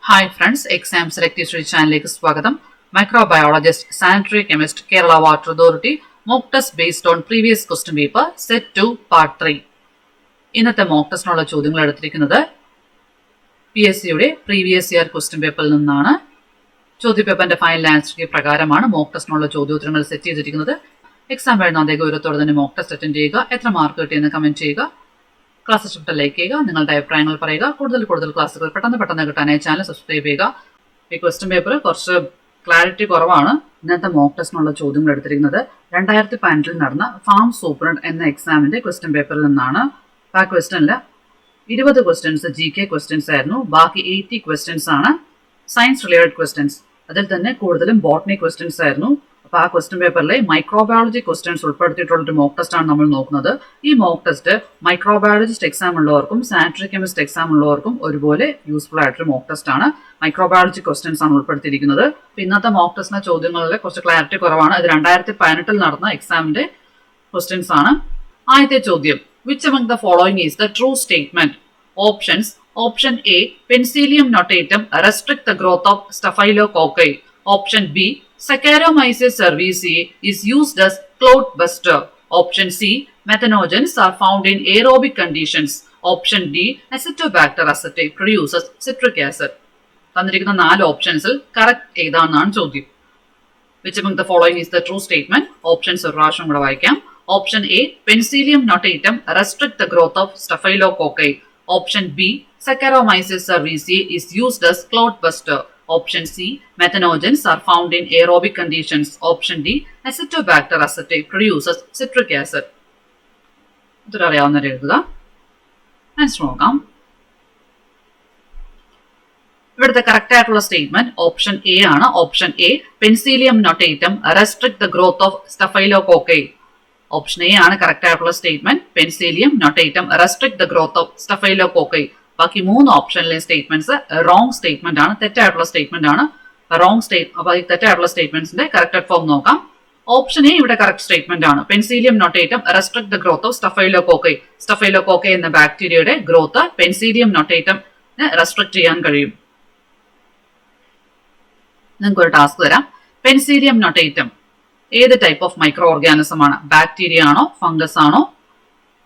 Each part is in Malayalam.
Hi friends, Exam Select History ചാനലിലേക്ക് സ്വാഗതം. Microbiologist, sanitary chemist, Kerala water authority mock test based on previous question paper set 2 part 3. ഇന്നത്തെ മോക്ക് ടെസ്റ്റിനുള്ള ചോദ്യങ്ങൾ എടുത്തിരിക്കുന്നത് PSCയുടെ പ്രീവിയസ് ഇയർ ക്വസ്റ്റ്യൻ പേപ്പറിൽ നിന്നാണ്. ചോദ്യപേപ്പറിന്റെ ഫൈനൽ ആൻസർ പ്രകാരമാണ് മോക്ക് ടെസ്റ്റിനുള്ള ചോദ്യോത്തരങ്ങൾ സെറ്റ് ചെയ്തിരിക്കുന്നത്. എക്സാം വരുന്ന അതേ ഗൗരവത്തോടെ തന്നെ മോക്ക് ടെസ്റ്റ് അറ്റൻഡ് ചെയ്യുക. എത്ര മാർക്ക് കിട്ടിയെന്ന് കമന്റ് ചെയ്യുക. ക്ലാസ് ഇഷ്ടപ്പെട്ട ലൈക്ക് ചെയ്യുക, നിങ്ങളുടെ അഭിപ്രായങ്ങൾ പറയുക. കൂടുതൽ ക്ലാസ്സുകൾ പെട്ടെന്ന് കിട്ടാനായി ചാനൽ സബ്സ്ക്രൈബ് ചെയ്യുക. ഈ ക്വസ്റ്റ്യൻ പേപ്പർ കുറച്ച് ക്ലാരിറ്റി കുറവാണ്. ഇന്നത്തെ മോക്ക് ടെസ്റ്റിനുള്ള ചോദ്യങ്ങൾ എടുത്തിരിക്കുന്നത് 2015 നടന്ന ഫാം സൂപ്രണ്ട് എന്ന എക്സാമിന്റെ ക്വസ്റ്റ്യൻ പേപ്പറിൽ നിന്നാണ്. ആ ക്വസ്റ്റ്യനിൽ 20 ക്വസ്റ്റ്യൻസ് GK ക്വസ്റ്റ്യൻസ് ആയിരുന്നു. ബാക്കി 80 ക്വസ്റ്റ്യൻസ് ആണ് സയൻസ് റിലേറ്റഡ് ക്വസ്റ്റ്യൻസ്. അതിൽ തന്നെ കൂടുതലും ബോട്ടണി ക്വസ്റ്റ്യൻസ് ആയിരുന്നു. അപ്പോൾ ആ ക്വസ്റ്റ്യൻ പേപ്പറിലെ മൈക്രോബയോളജി ക്വസ്റ്റ്യൻസ് ഉൾപ്പെടുത്തിയിട്ടുള്ളൊരു മോക്ക് ടെസ്റ്റ് ആണ് നമ്മൾ നോക്കുന്നത്. ഈ മോക്ക് ടെസ്റ്റ് മൈക്രോബയോളജിസ്റ്റ് എക്സാം ഉള്ളവർക്കും സാനിറ്ററി കെമിസ്റ്റ് എക്സാം ഉള്ളവർക്കും ഒരുപോലെ യൂസ്ഫുൾ ആയിട്ടൊരു മോക്ക് ടെസ്റ്റ് ആണ്. മൈക്രോബയോളജി ക്വസ്റ്റ്യൻസ് ആണ് ഉൾപ്പെടുത്തിയിരിക്കുന്നത്. ഇന്നത്തെ മോക്ക് ടെസ്റ്റിന്റെ ചോദ്യങ്ങളിൽ കുറച്ച് ക്ലാരിറ്റി കുറവാണ്. ഇത് 2018 നടന്ന എക്സാമിന്റെ ക്വസ്റ്റ്യൻസ് ആണ്. ആദ്യത്തെ ചോദ്യം, which among the following is the true statement? Options: Option A, Penicillium notatum restrict the growth of Staphylococci. Option B, Saccharomyces cerevisiae is used as clot buster. Option C, methanogens are found in aerobic conditions. Option D, Acetobacter acetate produces citric acid. തന്നിരിക്കുന്ന 4 ഓപ്ഷൻസിൽ കറക്റ്റ് ഏതാണെന്നാണ് ചോദ്യം. Which among the following is the true statement? Options ഒരു പ്രാവശ്യം കൂടെ വായിക്കാം. Option A, Penicillium notatum restrict the growth of Staphylococci. Option B, Saccharomyces cerevisiae is used as clot buster. Option C, methanogens are found in aerobic conditions. Option D, Acetobacter acetate produces citric acid. ഇതൊരു അറിയാവുന്നവരെ എഴുതുക. ആൻസർ നോക്കാം. ഇവിടുത്തെ കറക്റ്റ് ആയിട്ടുള്ള സ്റ്റേറ്റ്മെന്റ് ഓപ്ഷൻ എ ആണ്. Option A, Penicillium notatum restrict the growth of Staphylococci. Option A ആണ് കറക്റ്റ് ആയിട്ടുള്ള statement. Penicillium notatum restrict the growth of Staphylococci. ബാക്കി 3 ഓപ്ഷനിലെ സ്റ്റേറ്റ്മെന്റ്സ് റോങ് സ്റ്റേറ്റ്മെന്റ് ആണ്, തെറ്റായിട്ടുള്ള സ്റ്റേറ്റ്മെന്റ് ആണ്. അപ്പൊ ഈ തെറ്റായിട്ടുള്ള സ്റ്റേറ്റ്മെന്റ്സിന്റെ കറക്റ്റഡ് ഫോം നോക്കാം. ഓപ്ഷൻ എ ഇവിടെ കറക്റ്റ് സ്റ്റേറ്റ്മെന്റ് ആണ്. Penicillium notatum restrict the growth of Staphylococci. Staphylococci എന്ന ബാക്ടീരിയയുടെ ഗ്രോത്ത് Penicillium notatum റെസ്ട്രിക്ട് ചെയ്യാൻ കഴിയും. നിങ്ങൾക്ക് ഒരു ടാസ്ക് തരാം. Penicillium notatum ഏത് ടൈപ്പ് ഓഫ് മൈക്രോ ഓർഗാനിസം ആണ്? ബാക്ടീരിയ ആണോ, ഫംഗസ് ആണോ,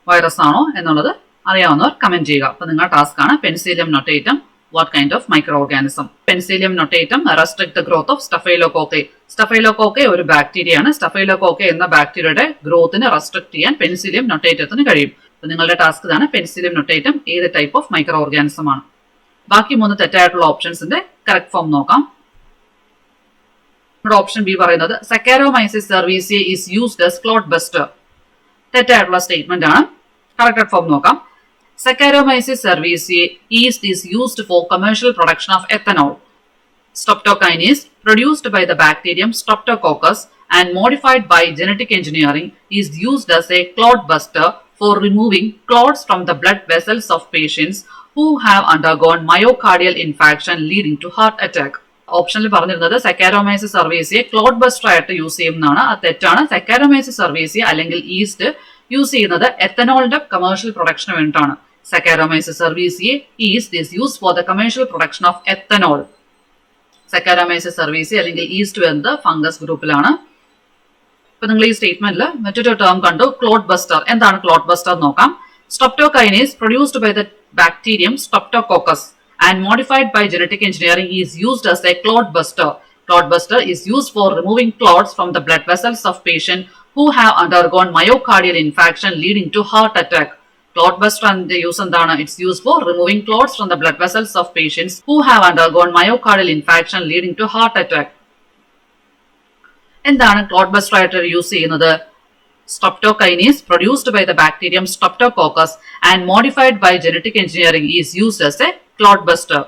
വൈറസ് ആണോ എന്നുള്ളത് അറിയാവുന്നവർ കമന്റ് ചെയ്യുക. അപ്പൊ നിങ്ങളുടെ ടാസ്ക് ആണ് Penicillium notatum what kind of microorganism? Penicillium notatum restrict the growth of Staphylococci. Staphylococci ഒരു ബാക്ടീരിയ ആണ്. Staphylococci എന്ന ബാക്ടീരിയയുടെ ഗ്രോത്തിനെ റെസ്ട്രിക്ട് ചെയ്യാൻ Penicillium notatum കഴിയും. അപ്പൊ നിങ്ങളുടെ ടാസ്ക് ഇതാണ്. Penicillium notatum ഏത് ടൈപ്പ് ഓഫ് മൈക്രോ ഓർഗാനിസം ആണ്? ബാക്കി 3 തെറ്റായിട്ടുള്ള ഓപ്ഷൻസിന്റെ കറക്റ്റ് ഫോം നോക്കാം. നമ്മുടെ ഓപ്ഷൻ ബി പറയുന്നത് Saccharomyces cerevisiae is used as clot buster. തെറ്റായിട്ടുള്ള സ്റ്റേറ്റ്മെന്റ് ആണ്. കറക്റ്റഡ് ഫോം നോക്കാം. Saccharomyces cerevisiae yeast is used for commercial production of ethanol. Streptokinase produced by the bacterium Streptococcus and modified by genetic engineering is used as a clot buster for removing clots from the blood vessels of patients who have undergone myocardial infarction leading to heart attack. ഓപ്ഷനിൽ പറഞ്ഞിരുന്നത് Saccharomyces cerevisiae ക്ലോട്ട് ബസ്റ്റർ ആയിട്ട് യൂസ് ചെയ്യുന്നതാണ്. അത് തെറ്റാണ്. Saccharomyces cerevisiae അല്ലെങ്കിൽ ഈസ്റ്റ് യൂസ് ചെയ്യുന്നത് എത്തനോളിന്റെ കമേഴ്ഷ്യൽ പ്രൊഡക്ഷന് വേണ്ടിയിട്ടാണ്. Saccharomyces cerevisiae yeast is used for the commercial production of ethanol. Saccharomyces cerevisiae അല്ലെങ്കിൽ ഈസ്റ്റ് വരുന്നത് ഫംഗസ് ഗ്രൂപ്പിലാണ്. ഇപ്പൊ നിങ്ങൾ ഈ സ്റ്റേറ്റ്മെന്റിൽ മറ്റൊരു ടേം കണ്ടു, ക്ലോട്ട് ബസ്റ്റർ. എന്താണ് ക്ലോട്ട് ബസ്റ്റർ നോക്കാം. Streptokinase produced by the bacterium Streptococcus and modified by genetic engineering is used as a clot buster. Clot buster is used for removing clots from the blood vessels of patients who have undergone myocardial infarction leading to heart attack. Clot buster and use എന്താണ്? It's used for removing clots from the blood vessels of patients who have undergone myocardial infarction leading to heart attack. എന്താണ് ക്ലോട്ട് ബസ്റ്റർ ആയിട്ട് യൂസ് ചെയ്യുന്നത്? Streptokinase produced by the bacterium Streptococcus and modified by genetic engineering is used as a clot buster.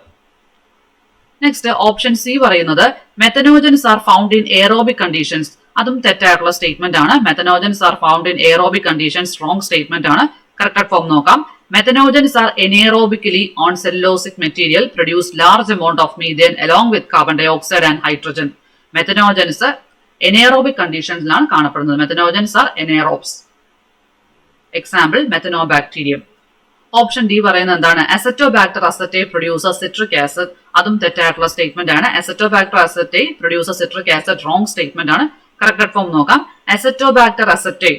Next, option C പറയുന്നത് methanogens are found in aerobic conditions. അതും തെറ്റായിട്ടുള്ള സ്റ്റേറ്റ്മെന്റ് ആണ്. Methanogens are found in aerobic conditions wrong statement ആണ്. കറക്റ്റഡ് ഫോം നോക്കാം. Methanogens are anaerobically on cellulosic material produce large amount of methane along with carbon dioxide and hydrogen. Methanogens anaerobic conditionസിലാണ് കാണപ്പെടുന്നത്. Methanogens are anaerobes. Example, Methanobacterium. Option D പറയുന്നത് എന്താണ്? Acetobacter acetate produces citric acid. അതും തെറ്റായിട്ടുള്ള സ്റ്റേറ്റ്മെന്റ് ആണ്. Acetobacter aceti produces citric acid wrong statement ആണ്. കറക്റ്റഡ് ഫോം നോക്കാം. Acetobacter aceti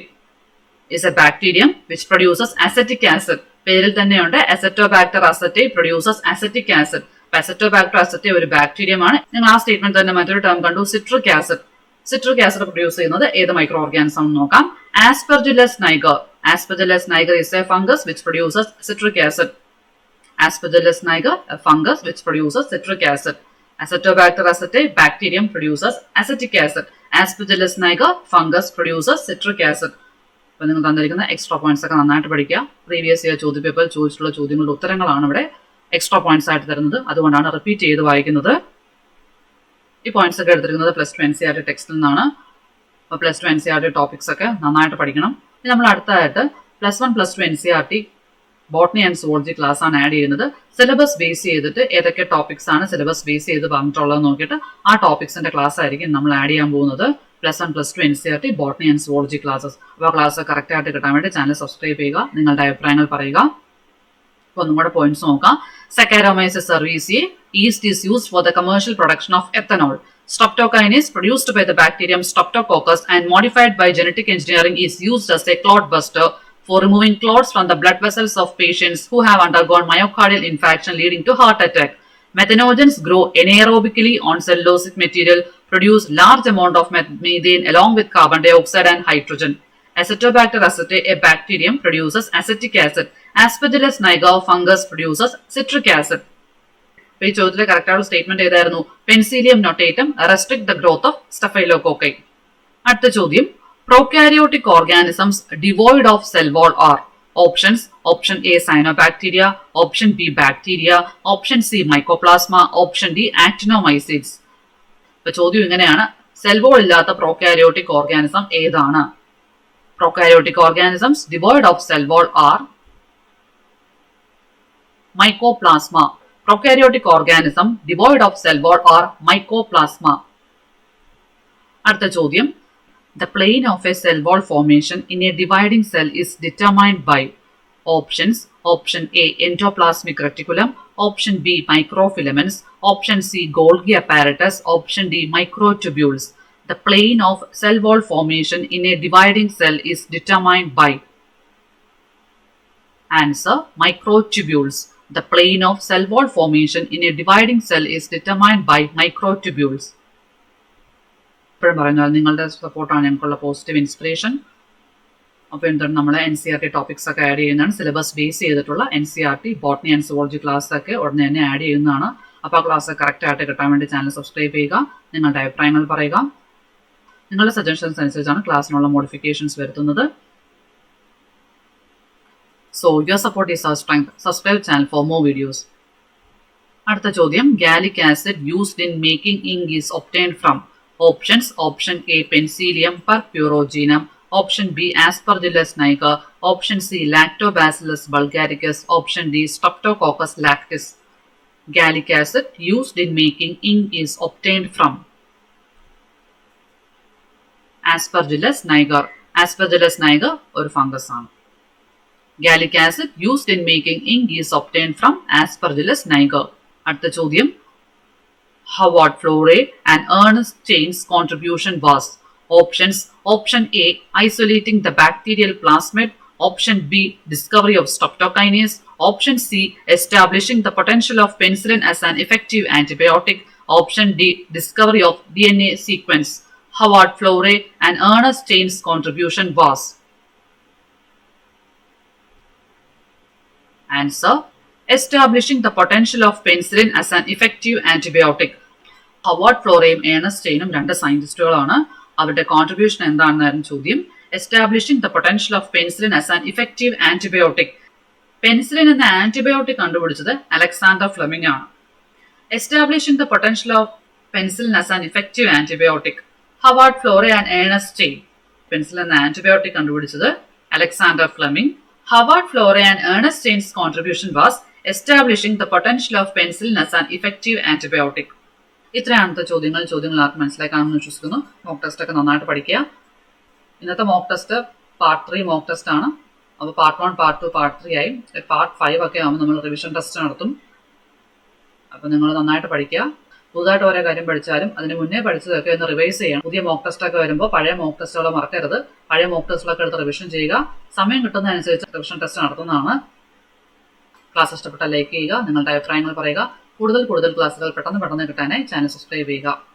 is a bacterium which produces acetic acid. പേരിൽ തന്നെയുണ്ട് Acetobacter aceti produces acetic acid. Acetobacter aceti ഒരു ബാക്ടീരിയമാണ്. നിങ്ങൾ ആ സ്റ്റേറ്റ്മെന്റ് തന്നെ മറ്റൊരു ടേം കണ്ടു, citric acid. Citric acid produce ചെയ്യുന്നത് ഏത് മൈക്രോ ഓർഗാനിസം നോക്കാം. Aspergillus niger. Aspergillus niger is a fungus which produces citric acid. Aspergillus niger, a fungus which produces citric acid. Acetobacter acetae, bacterium produces acetic acid. Aspergillus niger, fungus produces citric acid. അപ്പോൾ നിങ്ങൾ തന്നിരിക്കുന്ന എക്സ്ട്രാ പോയിന്റ്സ് ഒക്കെ നന്നായിട്ട് പഠിക്കുക. പ്രീവിയസ് ഇയർ ചോദ്യപേപ്പറിൽ ചോദിച്ചിട്ടുള്ള ചോദ്യങ്ങളുടെ ഉത്തരങ്ങളാണ് ഇവിടെ എക്സ്ട്രാ പോയിന്റ്സ് ആയിട്ട് തരുന്നത്. അതുകൊണ്ടാണ് റിപ്പീറ്റ് ചെയ്ത് വായിക്കുന്നത്. ഈ പോയിന്റ്സ് ഒക്കെ എടുത്തിരിക്കുന്നത് പ്ലസ് ടു NCERT ടെക്സ്റ്റിൽ നിന്നാണ്. അപ്പോൾ പ്ലസ് ടു NCERT ടോപ്പിക്സ് ഒക്കെ നന്നായിട്ട് പഠിക്കണം. ഇനി നമ്മൾ അടുത്തതായിട്ട് plus 1 plus 2 NCERT botany and zoology class ആണ് ആഡ് ചെയ്യുന്നത്. സിലബസ് ബേസ് ചെയ്തിട്ട് ഏതൊക്കെ ടോപ്പിക്സ് ആണ് സിലബസ് ബേസ് ചെയ്ത് പറഞ്ഞിട്ടുള്ളത് നോക്കിയിട്ട് ആ ടോപ്പിക്സിന്റെ ക്ലാസ് ആയിരിക്കും നമ്മൾ ആഡ് ചെയ്യാൻ പോകുന്നത്. Plus 1 plus 2 NCERT botany and zoology classes. അപ്പോൾ ആ ക്ലാസ് കറക്റ്റ് ആയിട്ട് കിട്ടാൻ വേണ്ടി ചാനൽ സബ്സ്ക്രൈബ് ചെയ്യുക. നിങ്ങളുടെ അഭിപ്രായങ്ങൾ പറയുക. അപ്പോൾ ഒന്നും കൂടെ പോയിന്റ്സ് നോക്കാം. Saccharomyces cerevisiae yeast is used for the commercial production of ethanol. Streptokinase produced by the bacterium Streptococcus and modified by genetic engineering is used as a clot buster for removing clots from the blood vessels of patients who have undergone myocardial infarction leading to heart attack. Methanogens grow anaerobically on cellulosic material, produce large amount of methane along with carbon dioxide and hydrogen. Acetobacter acetae, a bacterium, produces acetic acid. Aspergillus niger, fungus, produces citric acid. ഈ ചോദ്യത്തിലെ കറക്റ്റായുള്ള സ്റ്റേറ്റ്മെന്റ് ഏതായിരുന്നു? Penicillium notatum restrict the growth of staphylococci. അടുത്ത ചോദ്യം, prokaryotic organisms devoid of cell wall are options. Option A cyanobacteria, option B bacteria, option C mycoplasma, option D actinomycetes. ഇപ്പൊ ചോദ്യം ഇങ്ങനെയാണ്, സെൽ വോൾ ഇല്ലാത്ത prokaryotic organism ഏതാണ്? Prokaryotic organisms devoid of cell wall are mycoplasma. Prokaryotic organism devoid of cell wall are mycoplasma. അടുത്ത ചോദ്യം, the plane of a cell wall formation in a dividing cell is determined by options. Option A endoplasmic reticulum, option B microfilaments, option C Golgi apparatus, option D microtubules. The plane of cell wall formation in a dividing cell is determined by answer microtubules. The plane of cell wall formation in a dividing cell is determined by microtubules. ഇപ്പോഴും പറഞ്ഞാൽ നിങ്ങളുടെ സപ്പോർട്ടാണ് ഞങ്ങൾക്കുള്ള പോസിറ്റീവ് ഇൻസ്പിറേഷൻ. അപ്പോൾ എന്താണ് നമ്മൾ NCERT ടോപ്പിക്സ് ഒക്കെ ആഡ് ചെയ്യുന്നതാണ്. സിലബസ് ബേസ് ചെയ്തിട്ടുള്ള NCERT botany and zoology class ഒക്കെ ഉടനെ തന്നെ ആഡ് ചെയ്യുന്നതാണ്. അപ്പോൾ ആ ക്ലാസ് കറക്റ്റ് ആയിട്ട് കിട്ടാൻ വേണ്ടി ചാനൽ സബ്സ്ക്രൈബ് ചെയ്യുക. നിങ്ങളുടെ അഭിപ്രായങ്ങൾ പറയുക. നിങ്ങളുടെ സജഷൻസ് അനുസരിച്ചാണ് ക്ലാസ്സിനുള്ള മോഡിഫിക്കേഷൻസ് വരുത്തുന്നത്. So your support is our strength. Subscribe channel for more videos. അടുത്ത ചോദ്യം, gallic acid used in making ink is obtained from options. Option A Penicillium purpurogenum, option B Aspergillus niger, option C Lactobacillus bulgaricus, option D Streptococcus lactis. Gallic acid used in making ink is obtained from Aspergillus niger. Aspergillus niger ഒരു ഫംഗസ് ആണ്. Gallic acid used in making ink is obtained from Aspergillus niger. അടുത്ത ചോദ്യം, Howard Florey and Ernest Chain's contribution was options. Option A isolating the bacterial plasmid, option B discovery of streptokinase, option C establishing the potential of penicillin as an effective antibiotic, option D discovery of DNA sequence. Howard Florey and Ernest Chain's contribution was answer establishing the potential of penicillin as an effective antibiotic. Howard ഫ്ലോറയും ഏണസ്റ്റ് ചെയിനും രണ്ട് സയന്റിസ്റ്റുകളാണ്. അവരുടെ കോൺട്രിബ്യൂഷൻ എന്താണെന്നായിരുന്നു ചോദ്യം. Establishing the potential of penicillin as an effective antibiotic. Penicillin എന്ന ആന്റിബയോട്ടിക് കണ്ടുപിടിച്ചത് അലക്സാണ്ടർ ഫ്ലെമിംഗ് ആണ്. Establishing the potential of penicillin as an effective antibiotic, Howard Florey and Ernest Chain. Penicillin എന്ന ആന്റിബയോട്ടിക് കണ്ടുപിടിച്ചത് Alexander Fleming. Howard Florey and Ernest Chain's contribution was establishing the potential of penicillin as an effective antibiotic. ഇത്രയാണ് ചോദ്യങ്ങൾ. ആർക്ക് മനസ്സിലാക്കാമെന്ന് വിശ്വസിക്കുന്നു. മോക്ക് ടെസ്റ്റ് ഒക്കെ നന്നായിട്ട് പഠിക്കുക. ഇന്നത്തെ mock test part 3 mock test ആണ്. അപ്പോൾ പാർട്ട് 1, പാർട്ട് 2, പാർട്ട് 3 ആയി പാർട്ട് 5 ഒക്കെ ആകുമ്പോൾ നമ്മൾ റിവിഷൻ ടെസ്റ്റ് നടത്തും. അപ്പോൾ നിങ്ങൾ നന്നായിട്ട് പഠിക്കുക. പുതുതായിട്ട് ഓരോ കാര്യം പഠിച്ചാലും അതിന് മുന്നേ പഠിച്ചതൊക്കെ ഒന്ന് റിവൈസ് ചെയ്യണം. പുതിയ മോക്ക് ടെസ്റ്റ് ഒക്കെ വരുമ്പോൾ പഴയ മോക്ക് ടെസ്റ്റുകൾ മറക്കരുത്. പഴയ മോക്ക് ടെസ്റ്റുകളൊക്കെ എടുത്ത് റിവിഷൻ ചെയ്യുക. സമയം കിട്ടുന്നതനുസരിച്ച് റിവിഷൻ ടെസ്റ്റ് നടത്തുന്നതാണ്. ക്ലാസ് ഇഷ്ടപ്പെട്ടാൽ ലൈക്ക് ചെയ്യുക, നിങ്ങളുടെ അഭിപ്രായങ്ങൾ പറയുക. കൂടുതൽ ക്ലാസ്സുകൾ പെട്ടെന്ന് കിട്ടാനായി ചാനൽ സബ്സ്ക്രൈബ് ചെയ്യുക.